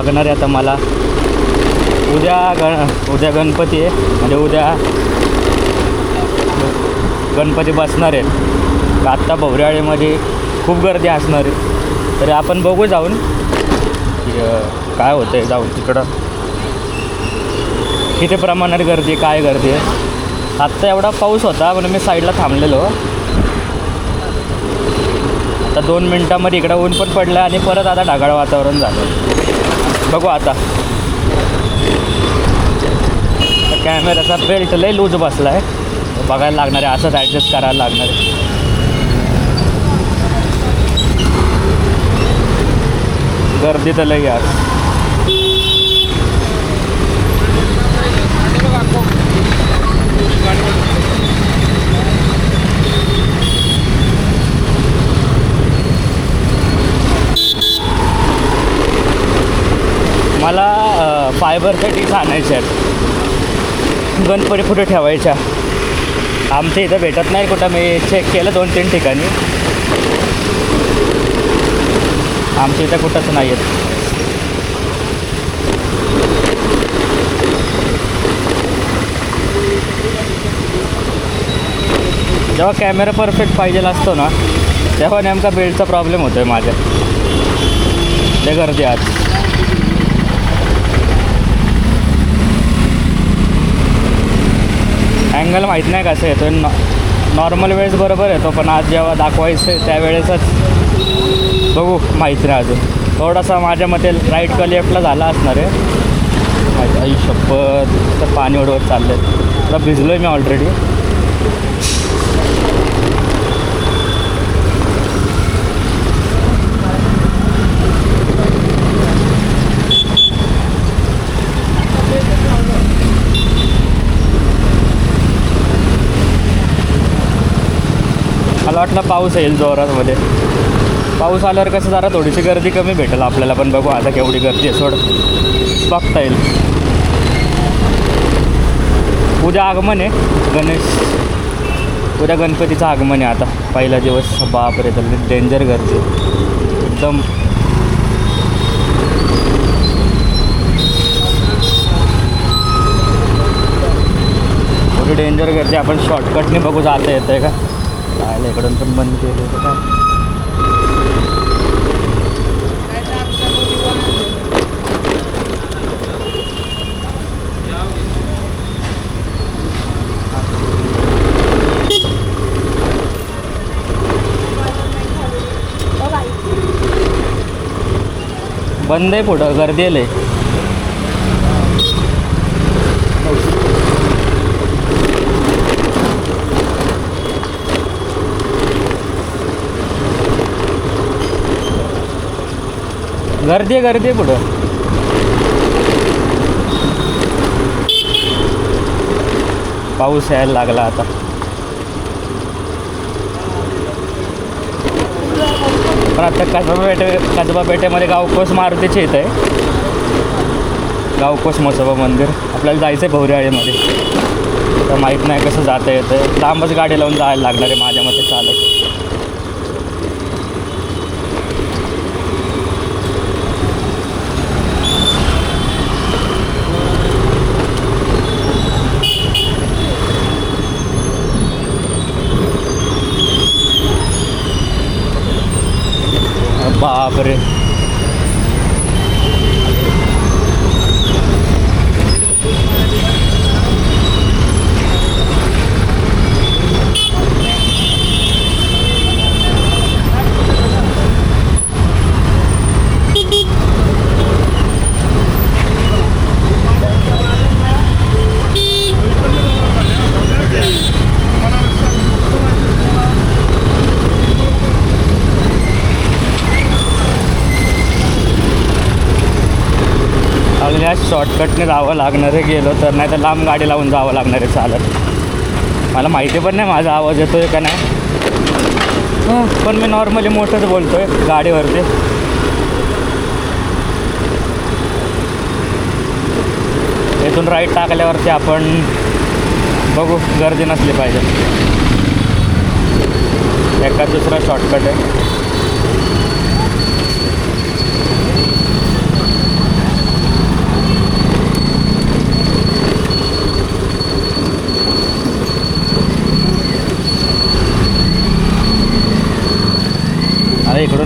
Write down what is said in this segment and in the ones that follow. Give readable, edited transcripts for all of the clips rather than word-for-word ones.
लागणार आहे आता मला. उद्या गणपती आहे, म्हणजे उद्या गणपती बसणार आहेत. आत्ता भोवऱ्याळीमध्ये खूप गर्दी असणार आहे, तरी आपण बघू जाऊन काय होतं आहे. जाऊन तिकडं किती प्रमाणात गर्दी, काय गर्दी आहे. आत्ता एवढा पाऊस होता म्हणून मी साईडला थांबलेलो. आता 2 मिनटामध्ये इकडं ऊन पण पडलं आणि परत आता ढगाळ वातावरण झालं. बघू आता. कॅमेराचा बेल्ट लय लूज बसला आहे, बघायला लागणार आहे, असंच ॲडजस्ट करायला लागणार आहे. गर्दी तर लई यार. मला फायबरच्या डिश आणायच्या आहेत, गणपती कुठे ठेवायच्या. आमच्या इथं भेटत नाही कुठं. मी चेक केलं 2-3 ठिकाणी, आमच्या इथं कुठंच नाही आहेत. जेव्हा कॅमेरा परफेक्ट पाहिजेला असतो ना, तेव्हा नेमका बेल्टचा प्रॉब्लेम होतो आहे माझ्या. लय गर्दी आज. अँगल माहीत नाही कसं येतो आहे. नॉर्मल वेळेस बरोबर येतो, पण आज जेव्हा दाखवायचं त्यावेळेसच बघू, माहीत नाही अजून. थोडासा माझ्या मते राईट का लेफ्टला झाला असणार आहे. आई शपथ, तर पाणी उडवत चाललं आहे. आता भिजलो आहे मी ऑलरेडी. मला वाटलं पाऊस येईल जोरातमध्ये. पाऊस आल्यावर कसं जरा थोडीशी गर्दी कमी भेटेल आपल्याला, पण बघू आता केवढी गर्दी आहे. सोड बघता येईल. उद्या आगमन आहे उद्या गणपतीचं आगमन आहे. आता पहिला दिवस. बापरे, तर डेंजर गर्दी एकदम. थोडी डेंजर गर्दी. आपण शॉर्टकटने बघू जाता येतं आहे का. राहिलं इकडून पण बंद केलं होतं का. बंद आहे पुढं, गर्दी आहे. गर्दी आहे पुढं. पाऊस यायला लागला आता. पण आता कसबा पेठेमध्ये गावकोस मारुतीचे इथं आहे. गावकोस म्हसोबा मंदिर. आपल्याला जायचं आहे भोवऱ्याळीमध्ये, तर माहीत नाही कसं जाता येतं. लांबच गाडी लावून जायला लागणार आहे माझ्या मते चालत. बापरे, शॉर्टकटने जावं लागणार आहे गेलो तर, नाही तर लांब गाडी लावून जावं लागणार आहे चालत. मला माहिती पण नाही माझा आवाज येतो आहे का नाही, पण मी नॉर्मली मोठंच बोलतो आहे गाडीवरती. इथून राईट टाकल्यावरती आपण बघू, गर्दी नसली पाहिजे. एका दुसरा शॉर्टकट आहे.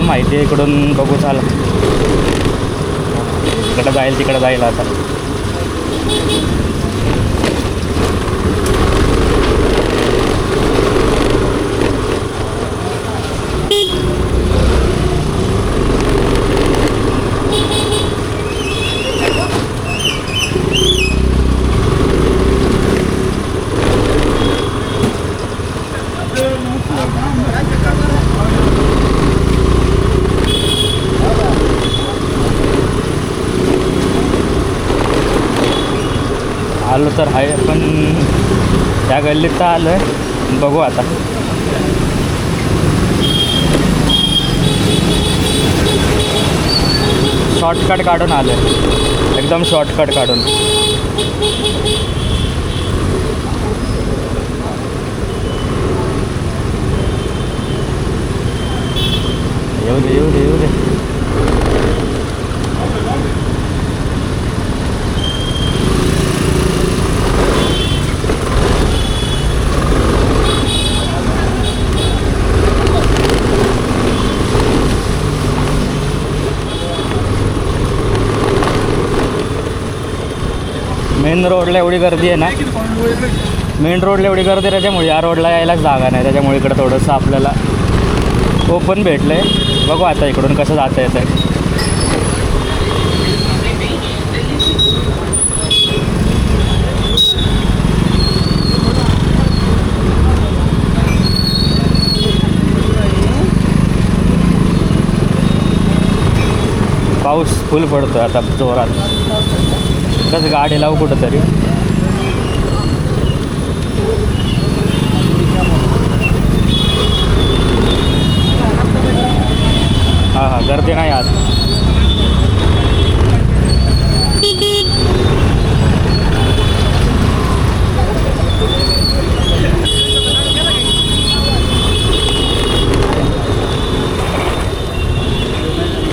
अजून माहिती आहे इकडून बघू. चाल इकडं जाईल तिकडं जाईल आता. आलो तर आहे पण त्या गल्लीत तर आलो आहे. बघू आता. शॉर्टकट काढून आलो आहे, एकदम शॉर्टकट काढून. येऊ दे येऊ दे येऊ दे. मेन रोडला एवढी गर्दी आहे ना, मेन रोडला एवढी गर्दी त्याच्यामुळे या रोडला यायलाच जागा नाही. त्याच्यामुळे इकडं थोडंसं आपल्याला ओपन भेटलं आहे. बघू आता इकडून कसं जाता येतं आहे. पाऊस फुल पडतो आता जोरात. कसं गाडी लावू कुठं तरी. हां हां गर्दी नाही आज.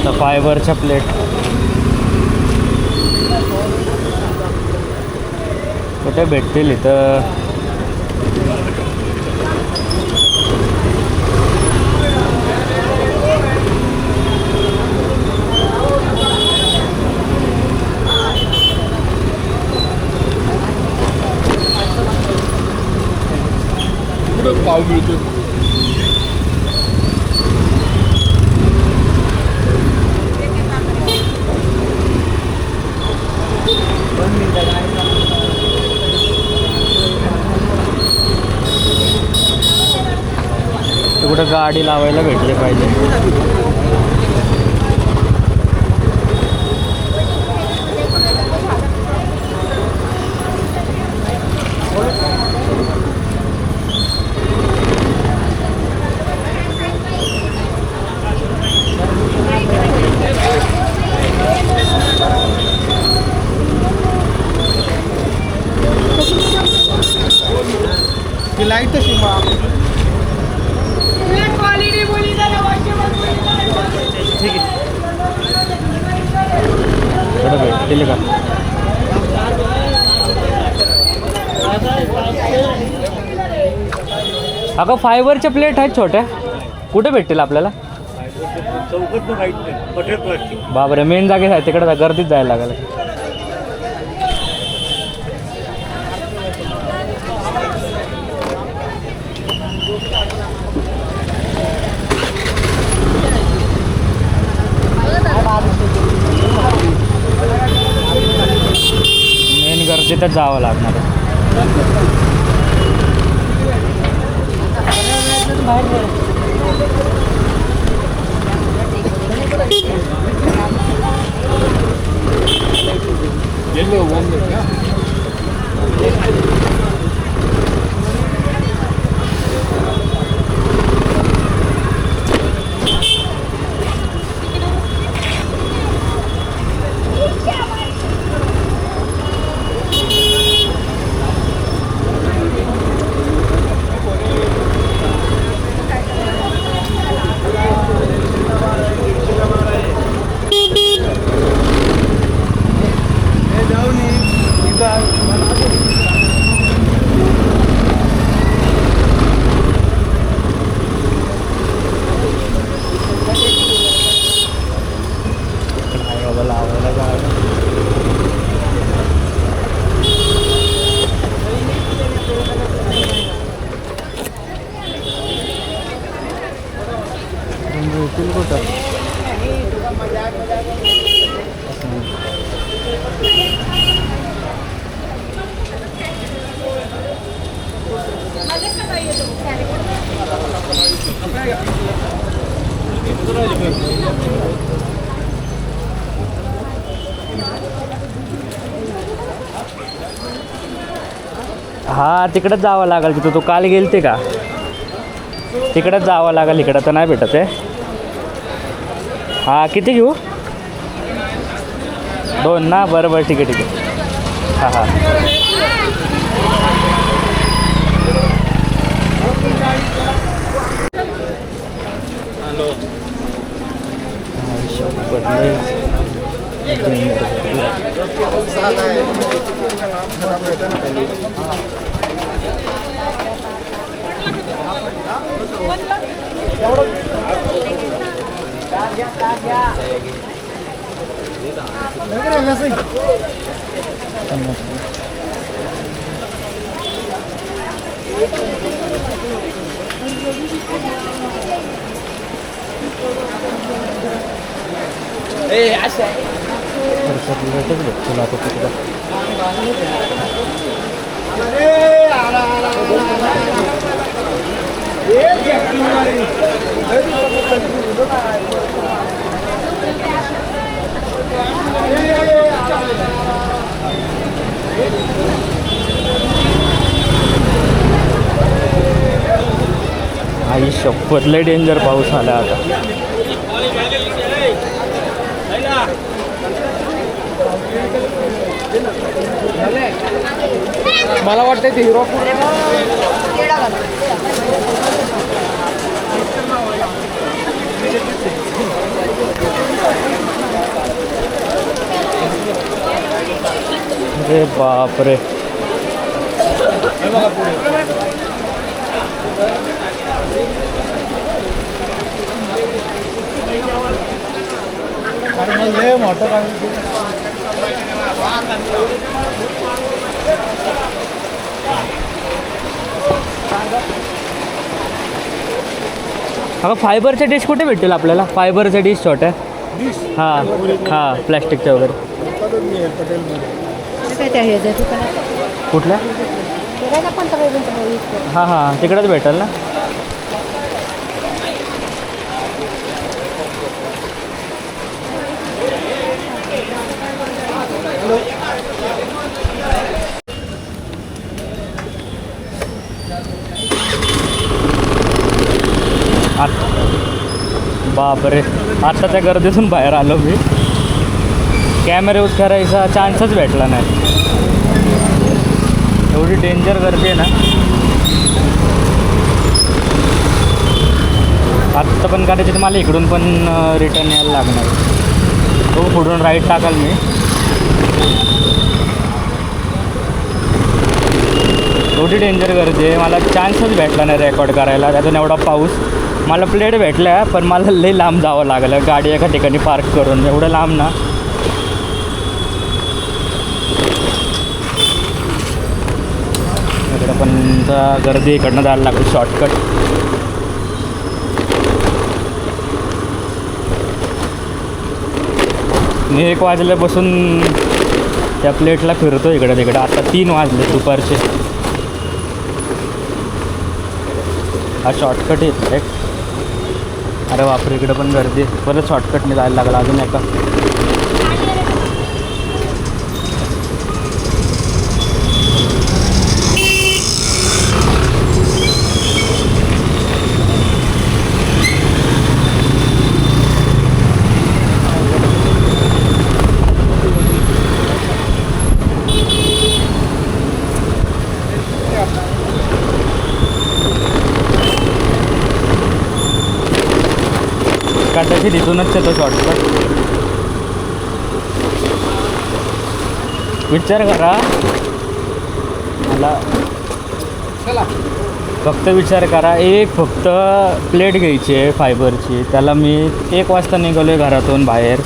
तर फायबरच्या प्लेट कुठे भेटतील इथं. पाव मिळतो. कुठं गाडी लावायला भेटली पाहिजे. लाईट तशी ठीक आहे. थोडं भेटतील का. अगं फायबरच्या प्लेट आहेत छोट्या, कुठे भेटतील आपल्याला. बाबरे मेन जागेत आहे तिकडे गर्दीत जायला लागेल. मेन गर्दीतच जावं लागणार आहे. हा तिकडंच जावं लागेल तिथं. तू काल गेलते का? तिकडंच जावं लागेल, इकडं तर नाही भेटत आहे. हां किती घेऊ? 2 ना? बरं बरं ठीक आहे ठीक आहे. हां हां तुला आता तिकडं आई शपथ लय डेंजर पाऊस आला आता. मला वाटतं ते हिरो अरे बापरे. मोठं काय अगं फायबरच्या डिश कुठे भेटेल आपल्याला? फायबरच्या डिश छोट्या. हां हां प्लॅस्टिकच्या वगैरे कुठल्या? हां हां तिकडेच भेटेल ना. बापरे आता त्या गर्दीतून बाहेर आलो मी. कॅमेरा यूज करायचा चान्सच भेटला नाही. एवढी डेंजर गर्दी आहे ना. आत्ता पण कदाचित मला इकडून पण रिटर्न यायला लागणार. तो पुढून राईट टाकाल मी. एवढी डेंजर गर्दी आहे, मला चान्सच भेटला नाही रेकॉर्ड करायला. त्यातून एवढा पाऊस. मला प्लेट भेटल्या पण मला लई लांब जावं लागलं गाडी एका ठिकाणी पार्क करून. एवढं लांब ना. इकडं पण गर्दी इकडनं जायला लागली शॉर्टकट. मी 1 वाजल्यापासून त्या प्लेटला फिरतो इकडं तिकडं. आता 3 वाजले दुपारचे. हा शॉर्टकट येत आहे. अरे बापरे इकडं पण गर्दी. परत शॉर्टकटने जायला लागला अजून एका. कदाचित इथूनच येतो शॉर्टकट. विचार करा मला. चला फक्त विचार करा. फक्त प्लेट घ्यायची आहे फायबरची. त्याला मी 1 वाजता निघालो आहे घरातून बाहेर.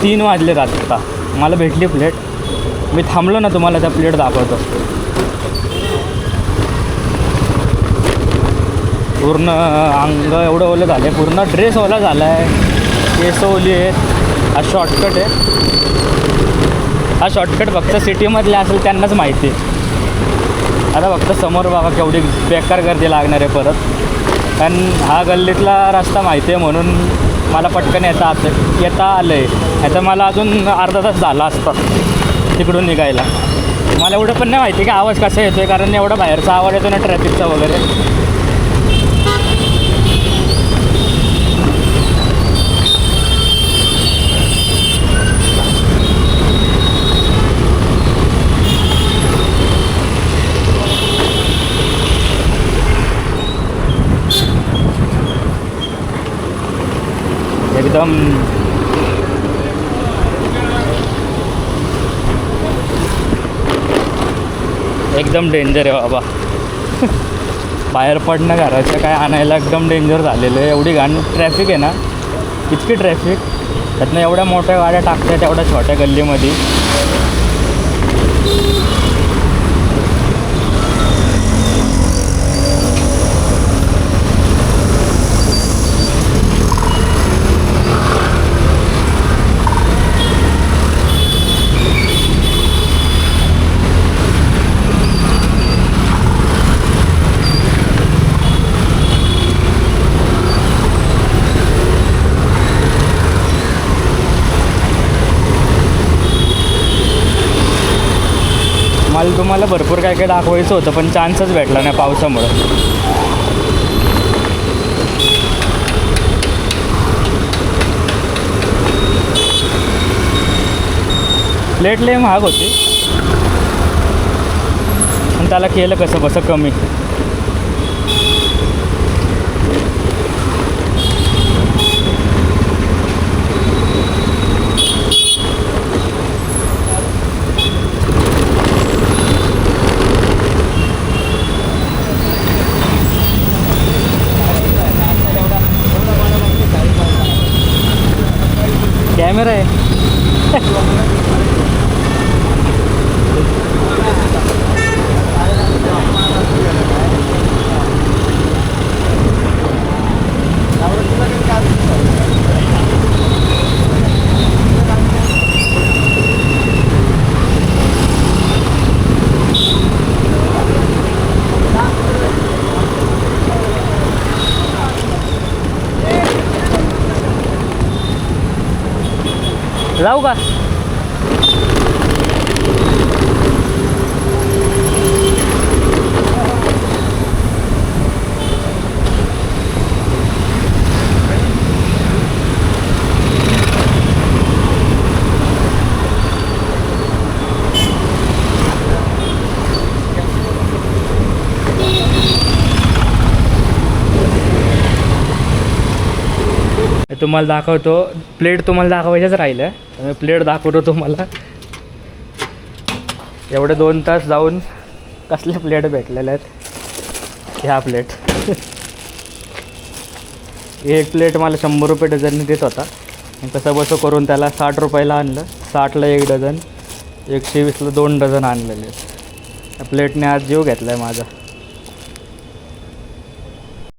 3 वाजले आत्ता. मला भेटली प्लेट. मी थांबलो ना तुम्हाला त्या प्लेट दाखवतो. पूर्ण अंग एवढं ओलं झालं आहे. पूर्ण ड्रेस ओला झाला आहे. केस ओली आहेत. हा शॉर्टकट आहे. हा शॉर्टकट फक्त सिटीमधले असेल त्यांनाच माहिती आहे. आता फक्त समोर बघा केवढी बेकार गर्दी लागणार आहे परत, कारण हा गल्लीतला रस्ता माहिती आहे म्हणून मला पटकन येता आलं आहे. याचा मला अजून अर्धा तास झाला असता तिकडून निघायला. मला एवढं पण नाही माहिती की आवाज कसा येतो आहे, कारण एवढा बाहेरचा आवाज येतो ना ट्रॅफिकचा वगैरे. एकदम डेंजर आहे बाबा. बाहेर पडणं घराच्या काय आणायला एकदम डेंजर झालेलं आहे. एवढी घाण ट्रॅफिक आहे ना, इतकी ट्रॅफिक, त्यातनं एवढ्या मोठ्या गाड्या टाकतात एवढ्या छोट्या गल्लीमध्ये. मला तुम्हाला भरपूर काय काय दाखवायचं होतं पण चान्सच भेटला नाही पावसामुळं. प्लेट लय महाग होती पण त्याला केलं कसं कमी. कॅमेरा आहे. जाऊ का? तुम्हाला दाखवतो. प्लेट तुम्हाला दाखवायचंच राहिलं, मी प्लेट दाखवतो तुम्हाला. एवढे 2 तास जाऊन कसले प्लेट भेटलेले आहेत. ह्या प्लेट एक प्लेट मला 100 रुपये डझनने देत होता. कसं बसं करून त्याला 60 रुपयाला आणलं. 60ला 1 डझन, 120ला 2 डझन आणलेले आहेत. प्लेटने आज जीव घेतला आहे माझा.